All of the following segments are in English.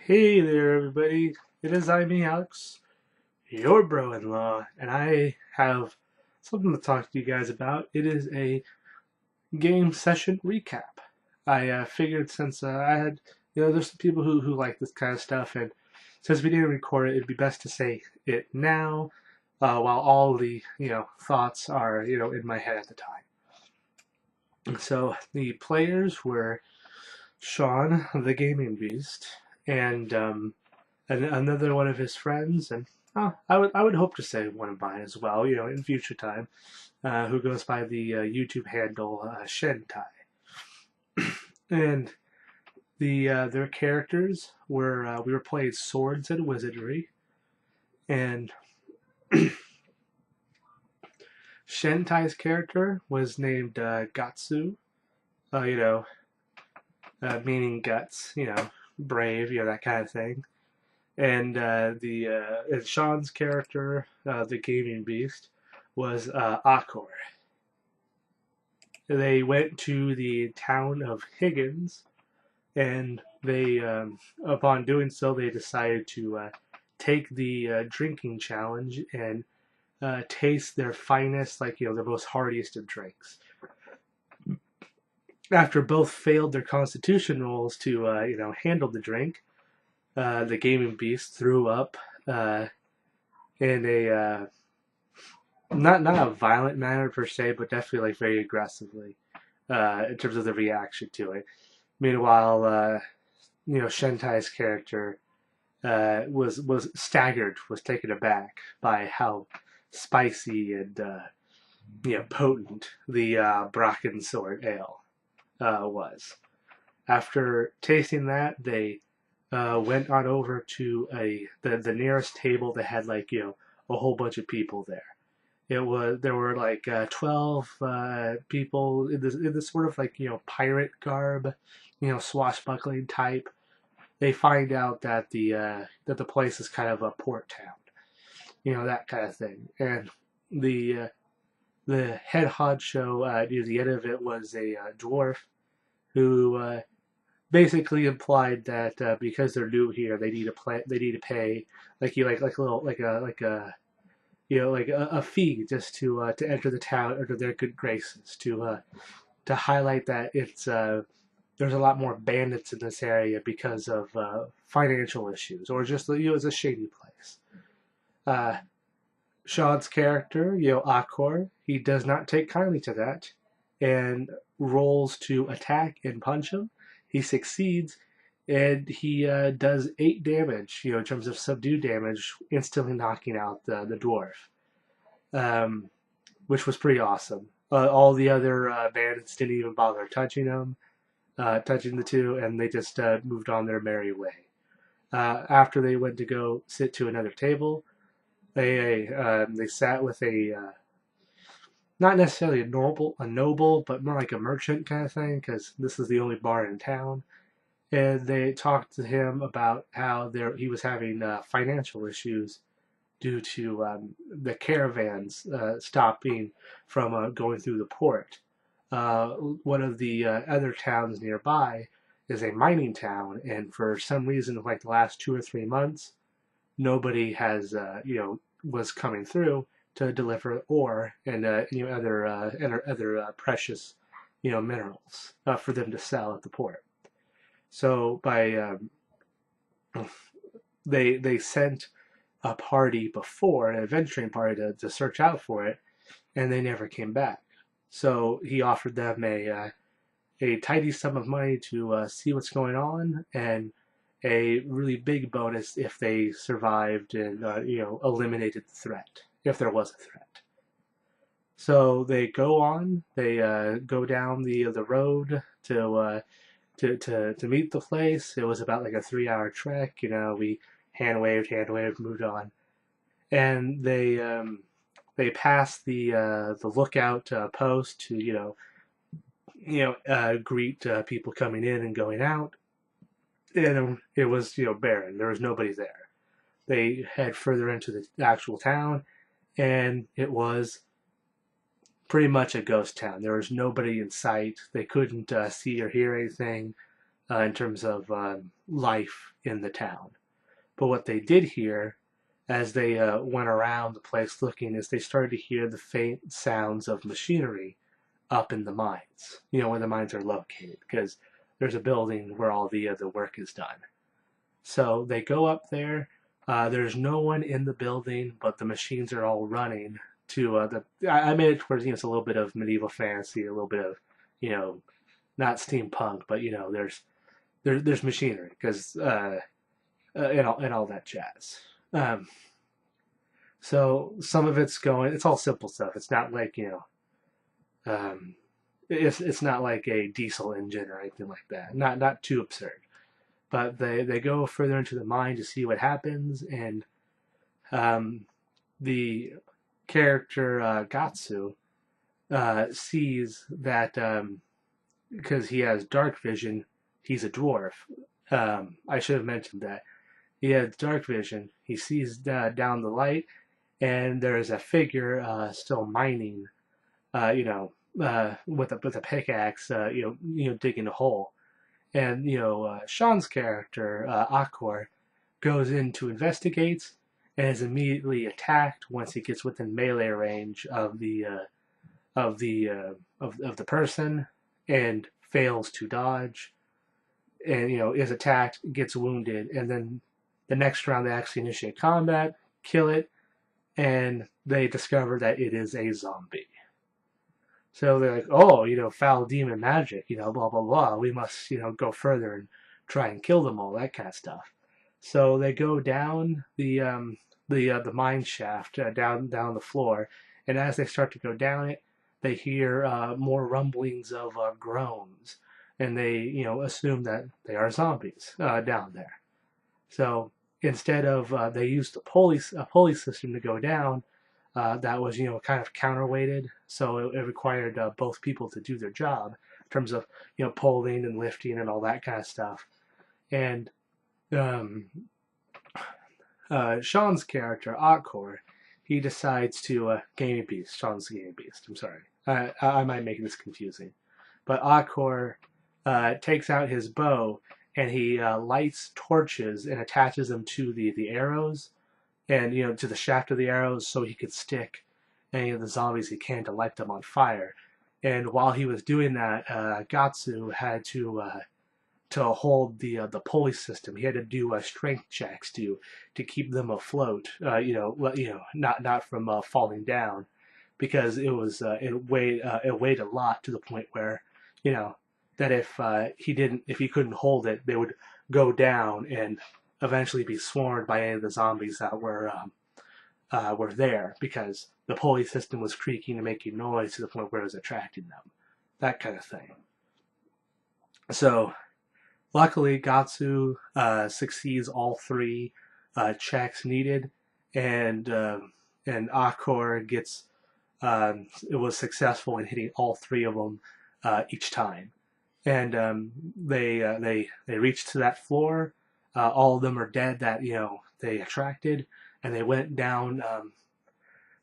Hey there, everybody. It is me, Alex, your bro-in-law, and I have something to talk to you guys about. It is a game session recap. I figured since I had, there's some people who like this kind of stuff, and since we didn't record it, it'd be best to say it now, while all the, thoughts are, in my head at the time. So the players were Shawn, the gaming beast, and another one of his friends, and I would hope to say one of mine as well, in future time, who goes by the YouTube handle Shentai. And their characters were we were playing Swords and Wizardry, and Shentai's character was named Gotsu, uh, you know, meaning guts, brave, that kind of thing. And Shawn's character, the gaming beast, was Ahkor. They went to the town of Higgins, and upon doing so, they decided to take the drinking challenge and taste their finest, the most heartiest of drinks. After both failed their constitution rolls to, handle the drink, the gaming beast threw up in a not a violent manner per se, but definitely very aggressively in terms of the reaction to it. Meanwhile, Shentai's character was staggered, was taken aback by how spicy and potent the Bracken Sword Ale was. After tasting that, they went on over to the nearest table that had a whole bunch of people there. There were 12 people in this sort of pirate garb, swashbuckling type. They find out that the place is kind of a port town, that kind of thing. And the head honcho near the end of it was a dwarf who basically implied that because they're new here, they need to pay like a little like a fee just to enter the town under their good graces to highlight that there's a lot more bandits in this area because of financial issues or just it's a shady place. Uh, Shawn's character, Ahkor, he does not take kindly to that and rolls to attack and punch him. He succeeds and he does 8 damage, in terms of subdue damage, instantly knocking out the dwarf, which was pretty awesome. All the other bandits didn't even bother touching him, touching the two, and they just moved on their merry way. After they went to go sit to another table, they sat with a not necessarily a noble, but more like a merchant kind of thing, because this is the only bar in town. And they talked to him about how he was having financial issues due to the caravans stopping from going through the port. One of the other towns nearby is a mining town, and for some reason, like the last 2 or 3 months, nobody has was coming through to deliver ore and other precious minerals for them to sell at the port. So they sent a party before, an adventuring party to search out for it, and they never came back. So he offered them a tidy sum of money to see what's going on, and a really big bonus if they survived and eliminated the threat, if there was a threat. So they go on. They go down the road to meet the place. It was about like a 3-hour trek. We hand waved, moved on, and they passed the lookout post to greet people coming in and going out, and it was barren. There was nobody there. They head further into the actual town, and it was pretty much a ghost town. There was nobody in sight. They couldn't see or hear anything. in terms of life in the town. But what they did hear as they went around the place looking is they started to hear the faint sounds of machinery up in the mines, where the mines are located, because there's a building where all the work is done. So they go up there. There's no one in the building, but the machines are all running to I made it towards, it's a little bit of medieval fantasy, a little bit of, not steampunk, but there's machinery because and all that jazz. So some of it's going. It's all simple stuff. It's not like it's not like a diesel engine or anything like that. Not too absurd. But they go further into the mine to see what happens, and the character Gotsu sees that because he has dark vision, he's a dwarf. I should have mentioned that. He has dark vision. He sees down the light, and there's a figure still mining, with a pickaxe, digging a hole. And Shawn's character Ahkor goes in to investigate, and is immediately attacked once he gets within melee range of the person, and fails to dodge, and is attacked, gets wounded, and then the next round they actually initiate combat, kill it, and they discover that it is a zombie. So they're like, oh, foul demon magic, blah, blah, blah. We must, go further and try and kill them all, that kind of stuff. So they go down the mine shaft, down the floor, and as they start to go down it, they hear more rumblings of groans, and they, assume that they are zombies down there. So instead of, they used a pulley system to go down, that was, kind of counterweighted, so it required both people to do their job in terms of, pulling and lifting and all that kind of stuff. And Shawn's character, Ahkor, he decides to, gaming beast, Shawn's gaming beast, I'm sorry. I might make this confusing. But Ahkor takes out his bow, and he lights torches and attaches them to the arrows, and to the shaft of the arrows, so he could stick any of the zombies he can to light them on fire. And while he was doing that, Gotsu had to hold the pulley system. He had to do strength checks to keep them afloat. Not from falling down, because it weighed a lot, to the point where that if he couldn't hold it, they would go down and eventually be swarmed by any of the zombies that were there, because the pulley system was creaking and making noise to the point where it was attracting them, that kind of thing. So luckily Gotsu succeeds all three checks needed, and Ahkor gets it was successful in hitting all three of them each time, and they reach to that floor. All of them are dead that they attracted, and they went down.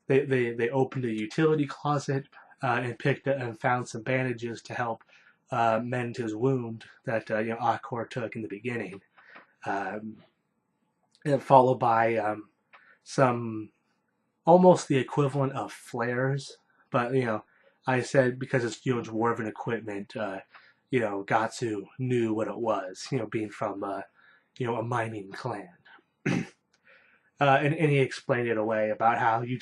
They opened a utility closet and picked and found some bandages to help mend his wound that Ahkor took in the beginning, and followed by some almost the equivalent of flares, but I said because it's dwarven equipment, Gotsu knew what it was, being from a mining clan. And he explained it away about how you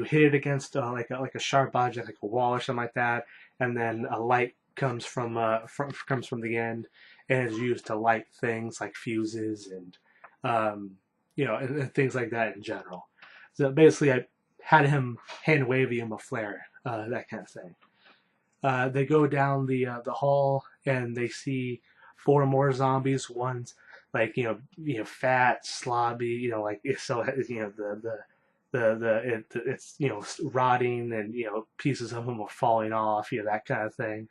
hit it against like a sharp object, like a wall or something like that, and then a light comes from the end, and is used to light things like fuses and and things like that in general. So basically, I had him hand waving him a flare, that kind of thing. They go down the hall, and they see 4 more zombies. One's like fat, slobby, like so it's rotting, and pieces of them are falling off, that kind of thing.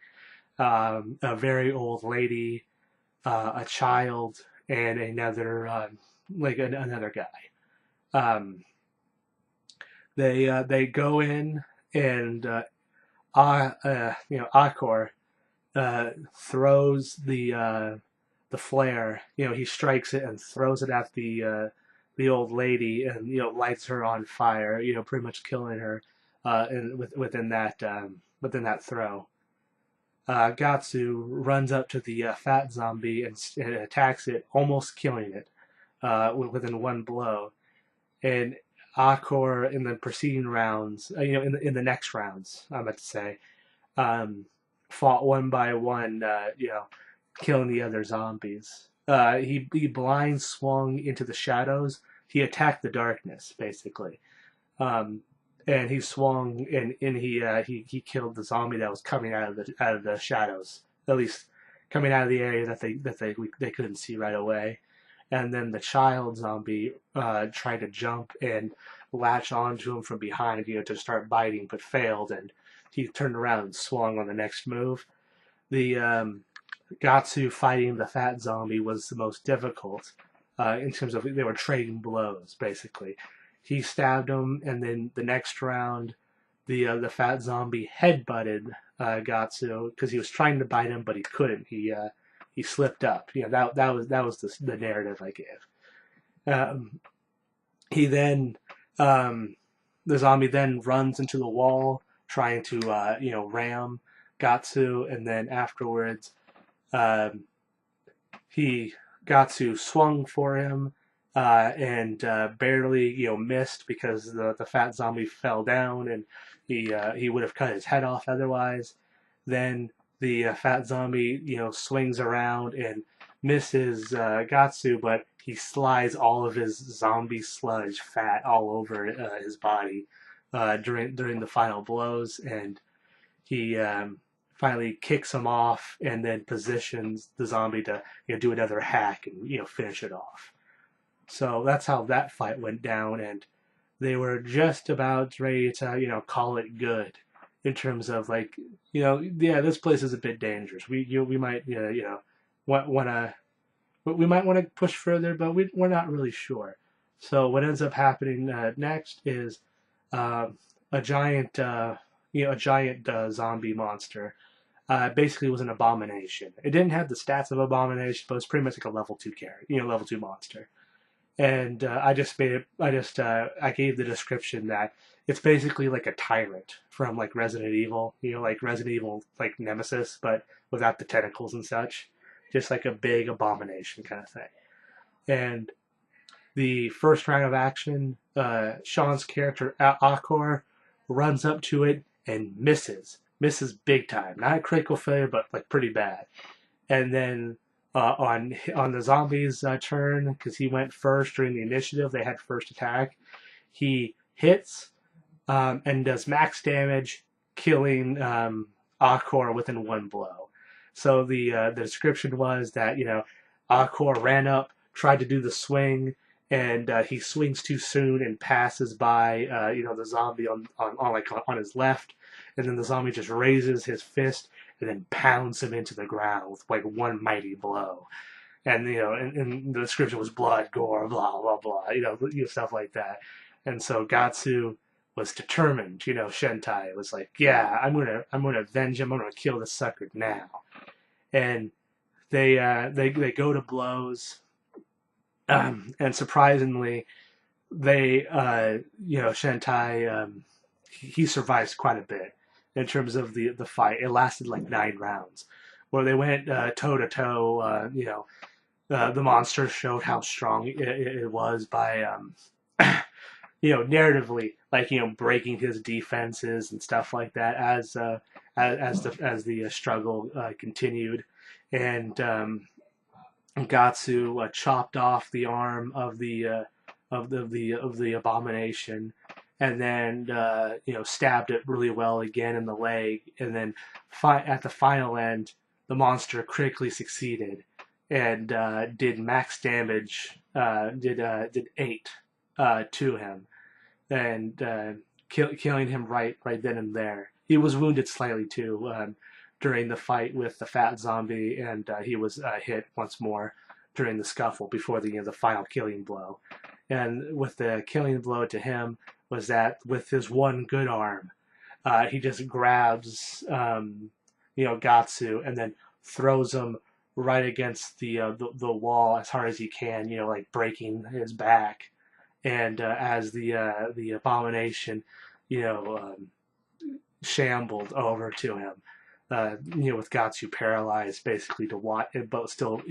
A very old lady, a child, and another another guy. They go in, and Ahkor throws the the flare, he strikes it and throws it at the old lady, and lights her on fire, pretty much killing her within that throw. Gotsu runs up to the fat zombie and attacks it, almost killing it within one blow. And Ahkor in the preceding rounds, in the next rounds, I'm about to say, fought one by one, killing the other zombies. He blind swung into the shadows. He attacked the darkness, basically. And he swung and he killed the zombie that was coming out of the shadows, at least coming out of the area that they couldn't see right away. And then the child zombie tried to jump and latch onto him from behind, to start biting, but failed, and he turned around and swung on the next move. The Gotsu fighting the fat zombie was the most difficult in terms of they were trading blows, basically. He stabbed him, and then the next round, the fat zombie headbutted Gotsu because he was trying to bite him, but he couldn't. He slipped up. That was the narrative I gave. He then the zombie then runs into the wall, trying to ram Gotsu, and then afterwards, Gotsu swung for him. And barely, missed because the fat zombie fell down, and he would have cut his head off otherwise. Then the fat zombie, swings around and misses Gotsu, but he slides all of his zombie sludge fat all over his body during the final blows, and he finally kicks him off and then positions the zombie to do another hack and finish it off. So that's how that fight went down, and they were just about ready to, call it good in terms of this place is a bit dangerous. We might, we might want to push further, but we're not really sure. So what ends up happening next is a giant zombie monster. Basically was an abomination. It didn't have the stats of abomination, but it was pretty much like a level 2 level 2 monster. And I gave the description that it's basically like a tyrant from like Resident Evil, like Resident Evil like Nemesis, but without the tentacles and such, just like a big abomination kind of thing. And the first round of action, Shawn's character Ahkor runs up to it and misses big time, not a critical failure, but like pretty bad. And then on the zombies' turn, because he went first during the initiative, they had first attack. He hits and does max damage, killing Ahkor within one blow. So the description was that Ahkor ran up, tried to do the swing, and he swings too soon and passes by the zombie on his left, and then the zombie just raises his fist and then pounds him into the ground with like one mighty blow. And and the description was blood, gore, blah blah blah, stuff like that. And so Gotsu was determined. Shentai was like, yeah, I'm gonna avenge him. I'm gonna kill this sucker now. And they go to blows, and surprisingly, Shentai he survives quite a bit. In terms of the fight, it lasted like 9 rounds, where they went toe to toe. The monster showed how strong it was by, narratively, breaking his defenses and stuff like that as the struggle continued, and Gotsu chopped off the arm of the abomination, and then stabbed it really well again in the leg, and then at the final end, the monster critically succeeded and did max damage, did 8 to him, and killing him right then and there. He was wounded slightly too during the fight with the fat zombie, and he was hit once more during the scuffle before the final killing blow. And with the killing blow to him was that with his one good arm, he just grabs Gotsu and then throws him right against the wall as hard as he can, like breaking his back. And as the abomination, you know, shambled over to him, with Gotsu paralyzed basically to watch, but still,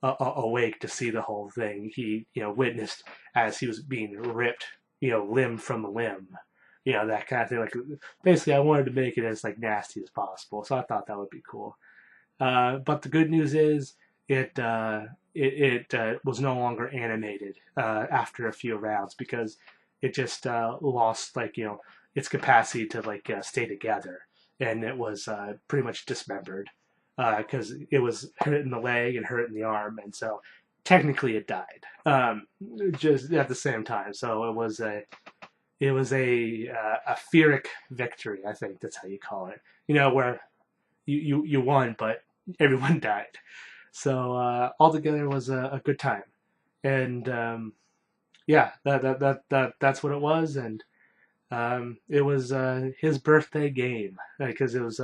awake to see the whole thing. He, witnessed as he was being ripped, limb from limb, that kind of thing. Like basically, I wanted to make it as like nasty as possible, so I thought that would be cool. But the good news is it was no longer animated after a few rounds because it just lost like its capacity to like stay together, and it was pretty much dismembered because it was hurt in the leg and hurt in the arm, and so technically it died just at the same time. So it was a Pyrrhic victory, I think that's how you call it. Where you won, but everyone died. So altogether, it was a good time, and yeah, that's what it was, and it was his birthday game because it was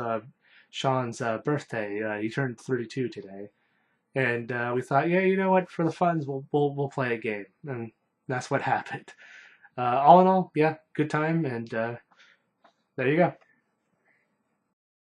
Shawn's birthday. He turned 32 today, and we thought, yeah, you know what, for the funds, we'll play a game, and that's what happened. All in all, yeah, good time, and there you go.